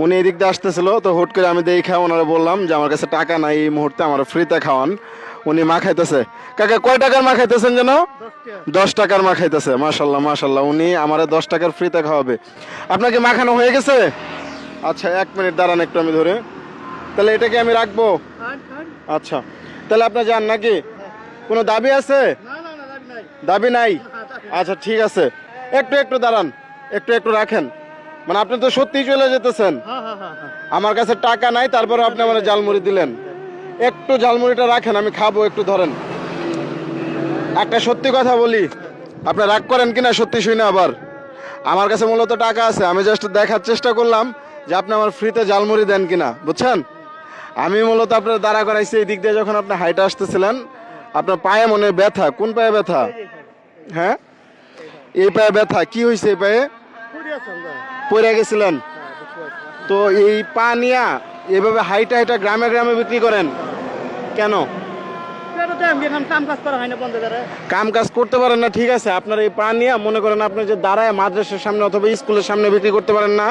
উনি এদিক দিয়ে আসতেছিল, তো হুট করে আমি দেখে ওনারা বললাম যে আমার কাছে টাকা নাই এই মুহূর্তে, আমার ফ্রিতে খাওয়ান। উনি মা খাইতেছে। কাকা কয় টাকার মা খাইতেছেন যেন? 10 টাকার মা খাইতেছে। মাশাল্লাহ মাশাল্লাহ, উনি আমার 10 টাকার ফ্রিতে খাওয়াবে। আপনাকে মাখানো হয়ে গেছে? আচ্ছা 1 মিনিট দাঁড়ান একটু, আমি ধরে। তাহলে এটাকে আমি রাখবো? আচ্ছা, তাহলে আপনার যান নাকি? কোনো দাবি আছে? দাবি নাই? আচ্ছা ঠিক আছে, একটু একটু দাঁড়ান, একটু একটু রাখেন। মানে আপনি তো সত্যিই চলে যেতেছেন। আমার কাছে টাকা নাই, তারপরে আপনি আমার ঝালমুড়ি দিলেন। একটু ঝালমুড়িটা রাখেন, আমি খাবো, একটু ধরেন। একটা সত্যি কথা বলি, আপনি রাগ করেন কিনা সত্যি শুনে আবার। আমার কাছে মূলত টাকা আছে, আমি জাস্ট দেখার চেষ্টা করলাম যে আপনি আমার ফ্রিতে ঝালমুড়ি দেন কিনা, বুঝছেন? আমি মূলত আপনার দাঁড়া করাইছি এই দিক দিয়ে, যখন আপনি হাইটে আসতেছিলেন আপনার পায়ে মনে হয় ব্যথা। কোন পায়ে ব্যথা? হ্যাঁ, এই পায়ে ব্যথা। কি হয়েছে এই পায়ে? পড়ে গেছিলেন? তো এই পা নিয়া এভাবে হাইটা হাইটা গ্রামে গ্রামে বিক্রি করেন কেন? কাম কাজ করতে পারেন না, ঠিক আছে। আপনার এই পা নিয়ে মনে করেন আপনি যে দাঁড়ায় মাদ্রাসার সামনে অথবা স্কুলের সামনে বিক্রি করতে পারেন না?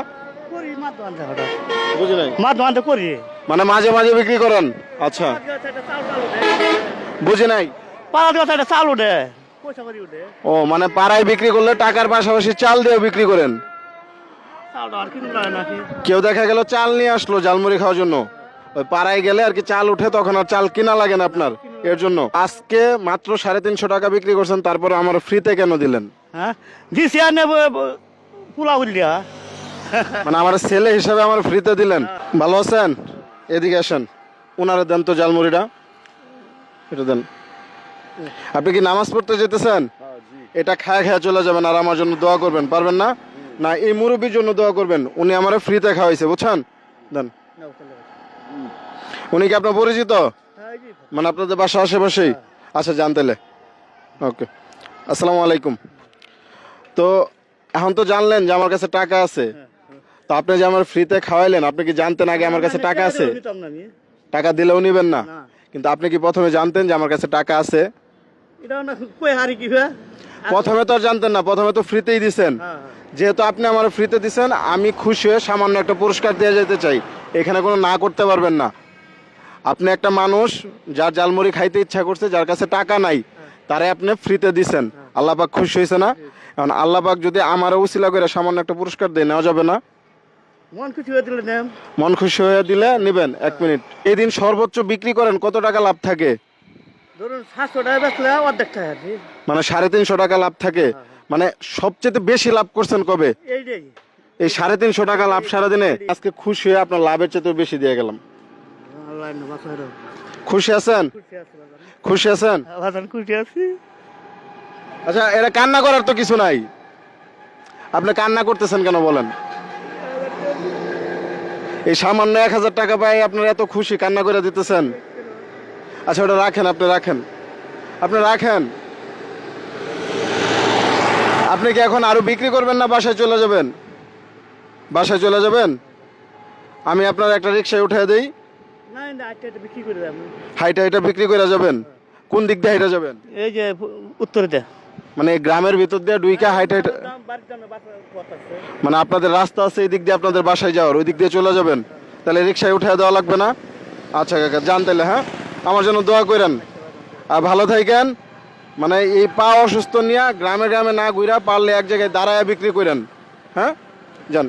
বুঝি নাই। মানে মাঝে মাঝে বিক্রি করেন? আচ্ছা বুঝি নাই। ও মানে পাড়ায় বিক্রি করলে টাকার পাশাপাশি চাল দিয়ে বিক্রি করেন? কেউ দেখা গেল চাল নিয়ে আসলো ঝালমুড়ি খাওয়ার জন্য, ওই পাড়ায় গেলে আর কি চাল উঠে, তখন আর চাল কিনা লাগে না আপনার। এর জন্য আজকে মাত্র 350 টাকা বিক্রি করছেন, তারপর আমার ফ্রিতে কেন দিলেন? মানে আমার ছেলে হিসাবে আমার ফ্রিতে দিলেন। ভালো আছেন? এদিকে আসেন, ওনারা দেন তো ঝালমুড়িটা, এটা দেন। আপনি কি নামাজ পড়তে যেতেছেন? এটা খায় খায় চলে যাবেন, আর আমার জন্য দোয়া করবেন, পারবেন না? না, এই মুরব্বীর জন্য দোয়া করবেন, উনি আমার ফ্রিতে খাওয়াইছে, বুঝছেন? দেন। উনি কি আপনার পরিচিত? মানে আপনাদের বাসা আশেপাশেই? আচ্ছা যান তাহলে। ওকে, আসসালামু আলাইকুম। তো এখন তো জানলেন যে আমার কাছে টাকা আছে, তো আপনি যে আমার ফ্রিতে খাওয়াইলেন, আপনি কি জানতেন আগে আমার কাছে টাকা আছে? টাকা দিলেও নিবেন না? কিন্তু আপনি কি প্রথমে জানতেন যে আমার কাছে টাকা আছে? প্রথমে তো আর জানতেন না, প্রথমে তো ফ্রিতেই দিছেন। যেহেতু আপনি আমার ফ্রিতে দিছেন, আমি খুশি হয়ে সামান্য একটা পুরস্কার দিয়ে যেতে চাই। এখানে কোনো না করতে পারবেন না। আপনি একটা মানুষ যার ঝালমুড়ি খাইতে ইচ্ছা করছে, যার কাছে টাকা নাই, তারে আপনি ফ্রিতে দিছেন। আল্লাহ পাক খুশি হয়েছে না? এখন আল্লাহ পাক যদি আমার উসিলা করে সামান্য একটা পুরস্কার দিয়ে, নেওয়া যাবে না? মন খুশি হয়ে দিলে নিবেন। 1 মিনিট। এই দিন সর্বোচ্চ বিক্রি করেন কত টাকা লাভ থাকে? মানে 350 টাকা লাভ থাকে। মানে সবচেয়ে বেশি লাভ করছেন কবে? এই 350 টাকা লাভ সারাদিনে। আজকে খুশি হয়ে আপনার লাভের চেয়ে বেশি দিয়ে গেলাম। খুশি আছেন? খুশি আছেন? আচ্ছা, এটা কান্না করার তো কিছু নাই, আপনি কান্না করতেছেন কেন বলেন? এই সামান্য 1000 টাকা পাই আপনার এত খুশি, কান্না করে দিতেছেন? আচ্ছা ওটা রাখেন, আপনি রাখেন, আপনি রাখেন। আপনি কি এখন আরো বিক্রি করবেন না বাসায় চলে যাবেন? বাসায় চলে যাবেন? আমি আপনার একটা রিক্সায় উঠে দেই। হাইটা এটা বিক্রি করে যাবেন? কোন দিক দিয়ে হাইটা যাবেন? এই যে উত্তরে দেয়, মানে গ্রামের ভিতর দিয়ে ডুইকা হাইটা হাইটা, মানে আপনাদের রাস্তা আছে এই দিক দিয়ে আপনাদের বাসায় যাওয়ার, ওই দিক দিয়ে চলে যাবেন? তাহলে রিক্সায় উঠে দেওয়া লাগবে না? আচ্ছা কাকা যান তাহলে। হ্যাঁ, আমার জন্য দোয়া করেন আর ভালো থাকেন। মানে এই পা অসুস্থ নিয়ে গ্রামে গ্রামে না ঘুরা, পারলে এক জায়গায় দাঁড়ায় বিক্রি করেন। হ্যাঁ, যান।